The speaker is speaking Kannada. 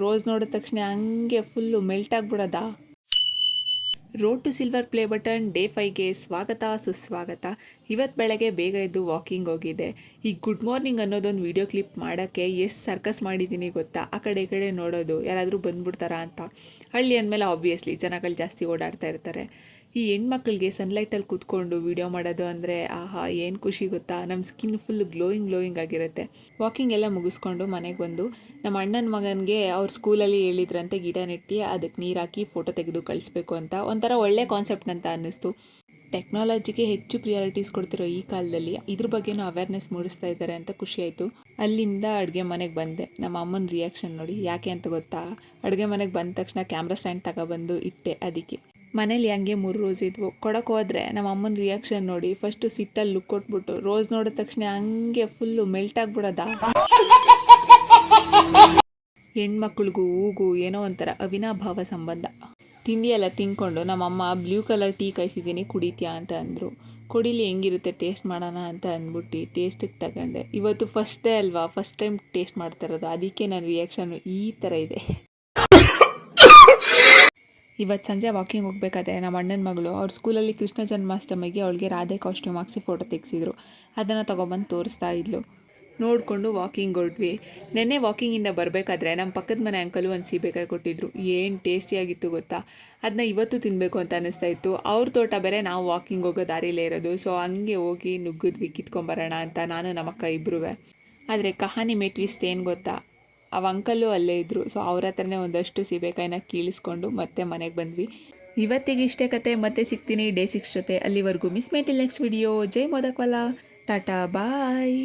ರೋಸ್ ನೋಡಿದ ತಕ್ಷಣ ಹಂಗೆ ಫುಲ್ಲು ಮೆಲ್ಟ್ ಆಗಿಬಿಡೋದ. Road to silver play button day 5ಗೆ ಸ್ವಾಗತ ಸುಸ್ವಾಗತ. ಇವತ್ತು ಬೆಳಗ್ಗೆ ಬೇಗ ಎದ್ದು ವಾಕಿಂಗ್ ಹೋಗಿದ್ದೆ. ಈ ಗುಡ್ ಮಾರ್ನಿಂಗ್ ಅನ್ನೋದೊಂದು ವಿಡಿಯೋ ಕ್ಲಿಪ್ ಮಾಡೋಕ್ಕೆ ಎಷ್ಟು ಸರ್ಕಸ್ ಮಾಡಿದ್ದೀನಿ ಗೊತ್ತಾ. ಆ ಕಡೆ ಈ ಕಡೆ ನೋಡೋದು ಯಾರಾದರೂ ಬಂದ್ಬಿಡ್ತಾರಾ ಅಂತ. ಹಳ್ಳಿ ಅಂದಮೇಲೆ ಆಬ್ವಿಯಸ್ಲಿ ಜನಗಳು ಜಾಸ್ತಿ ಓಡಾಡ್ತಾ ಇರ್ತಾರೆ. ಈ ಹೆಣ್ಮಕ್ಳಿಗೆ ಸನ್ಲೈಟಲ್ಲಿ ಕೂತ್ಕೊಂಡು ವಿಡಿಯೋ ಮಾಡೋದು ಅಂದರೆ ಆಹಾ ಏನು ಖುಷಿ ಗೊತ್ತಾ. ನಮ್ಮ ಸ್ಕಿನ್ ಫುಲ್ ಗ್ಲೋಯಿಂಗ್ ಆಗಿರುತ್ತೆ. ವಾಕಿಂಗ್ ಎಲ್ಲ ಮುಗಿಸ್ಕೊಂಡು ಮನೆಗೆ ಬಂದು ನಮ್ಮ ಅಣ್ಣನ ಮಗನಿಗೆ ಅವ್ರ ಸ್ಕೂಲಲ್ಲಿ ಹೇಳಿದ್ರಂತೆ ಗಿಡ ನೆಟ್ಟಿ ಅದಕ್ಕೆ ನೀರು ಹಾಕಿ ಫೋಟೋ ತೆಗೆದು ಕಳಿಸ್ಬೇಕು ಅಂತ. ಒಂಥರ ಒಳ್ಳೆ ಕಾನ್ಸೆಪ್ಟ್ ಅಂತ ಅನ್ನಿಸ್ತು. ಟೆಕ್ನಾಲಜಿಗೆ ಹೆಚ್ಚು ಪ್ರಿಯಾರಿಟೀಸ್ ಕೊಡ್ತಿರೋ ಈ ಕಾಲದಲ್ಲಿ ಇದ್ರ ಬಗ್ಗೆನೂ ಅವೇರ್ನೆಸ್ ಮೂಡಿಸ್ತಾ ಇದ್ದಾರೆ ಅಂತ ಖುಷಿ ಆಯಿತು. ಅಲ್ಲಿಂದ ಅಡುಗೆ ಮನೆಗೆ ಬಂದೆ. ನಮ್ಮ ಅಮ್ಮನ ರಿಯಾಕ್ಷನ್ ನೋಡಿ. ಯಾಕೆ ಅಂತ ಗೊತ್ತಾ, ಅಡುಗೆ ಮನೆಗೆ ಬಂದ ತಕ್ಷಣ ಕ್ಯಾಮ್ರಾ ಸ್ಟ್ಯಾಂಡ್ ತಗೊಬಂದು ಇಟ್ಟೆ. ಅದಕ್ಕೆ ಮನೇಲಿ ಹಂಗೆ 3 ರೋಸ್ ಇದ್ವು. ಕೊಡೋಕೆ ಹೋದರೆ ನಮ್ಮ ಅಮ್ಮನ ರಿಯಾಕ್ಷನ್ ನೋಡಿ. ಫಸ್ಟು ಸಿಟ್ಟಲ್ಲಿ ಲುಕ್ ಕೊಟ್ಬಿಟ್ಟು ರೋಸ್ ನೋಡಿದ ತಕ್ಷಣ ಹಂಗೆ ಫುಲ್ಲು ಮೆಲ್ಟ್ ಆಗಿಬಿಡೋದ. ಹೆಣ್ಮಕ್ಳಿಗೂ ಹೂಗೂ ಏನೋ ಒಂಥರ ಅವಿನಾಭಾವ ಸಂಬಂಧ. ತಿಂಡಿ ಎಲ್ಲ ತಿನ್ಕೊಂಡು ನಮ್ಮಮ್ಮ ಬ್ಲೂ ಕಲರ್ ಟೀ ಕಾಯಿಸಿದ್ದೀನಿ ಕುಡಿತೀಯಾ ಅಂತ ಅಂದರು. ಕುಡಿಲಿ ಹೆಂಗಿರುತ್ತೆ ಟೇಸ್ಟ್ ಮಾಡೋಣ ಅಂತ ಅಂದ್ಬಿಟ್ಟು ಟೇಸ್ಟಿಗೆ ತಗೊಂಡೆ. ಇವತ್ತು ಫಸ್ಟ್ ಡೇ ಅಲ್ವಾ, ಫಸ್ಟ್ ಟೈಮ್ ಟೇಸ್ಟ್ ಮಾಡ್ತಾ ಇರೋದು. ಅದಕ್ಕೆ ನನ್ನ ರಿಯಾಕ್ಷನ್ನು ಈ ಥರ ಇದೆ. ಇವತ್ತು ಸಂಜೆ ವಾಕಿಂಗ್ ಹೋಗ್ಬೇಕಾದ್ರೆ ನಮ್ಮ ಅಣ್ಣನ ಮಗಳು ಅವ್ರ ಸ್ಕೂಲಲ್ಲಿ ಕೃಷ್ಣ ಜನ್ಮಾಷ್ಟಮಿಗೆ ಅವಳಿಗೆ ರಾಧೆ ಕಾಸ್ಟ್ಯೂಮ್ ಹಾಕ್ಸಿ ಫೋಟೋ ತೆಗೆಸಿದ್ರು. ಅದನ್ನು ತೊಗೊಬಂದು ತೋರಿಸ್ತಾ ಇದ್ಲು. ನೋಡಿಕೊಂಡು ವಾಕಿಂಗ್ ಹೊರಟ್ವಿ. ನೆನ್ನೆ ವಾಕಿಂಗಿಂದ ಬರಬೇಕಾದ್ರೆ ನಮ್ಮ ಪಕ್ಕದ ಮನೆ ಅಂಕಲು ಒಂದು ಸೀಬೆಕಾಯಿ ಕೊಟ್ಟಿದ್ರು. ಏನು ಟೇಸ್ಟಿಯಾಗಿತ್ತು ಗೊತ್ತಾ. ಅದನ್ನ ಇವತ್ತು ತಿನ್ನಬೇಕು ಅಂತ ಅನ್ನಿಸ್ತಾ ಇತ್ತು. ಅವ್ರ ತೋಟ ಬೇರೆ ನಾವು ವಾಕಿಂಗ್ ಹೋಗೋ ದಾರಿಲೇ ಇರೋದು. ಸೊ ಹಂಗೆ ಹೋಗಿ ನುಗ್ಗಿದ್ವಿ ಕಿತ್ಕೊಂಬರೋಣ ಅಂತ, ನಾನು ನಮ್ಮಕ್ಕ ಇಬ್ಬರೂ. ಆದರೆ ಕಹಾನಿ ಮೇ ಟ್ವಿಸ್ಟ್ ಏನು ಗೊತ್ತಾ, ಅವ ಅಂಕಲ್ಲು ಅಲ್ಲೇ ಇದ್ದರು. ಸೊ ಅವ್ರ ಹತ್ರನೇ ಒಂದಷ್ಟು ಸೀಬೆಕಾಯಿನ ಕೀಳಿಸ್ಕೊಂಡು ಮತ್ತೆ ಮನೆಗೆ ಬಂದ್ವಿ. ಇವತ್ತಿಗೆ ಇಷ್ಟೇ ಕತೆ. ಮತ್ತೆ ಸಿಗ್ತೀನಿ ಡೇ 6 ಜೊತೆ. ಅಲ್ಲಿವರೆಗೂ miss me till next video. ಜೈ ಮೋದಕ್ವಾಲ. ಟಾಟಾ ಬಾಯ್.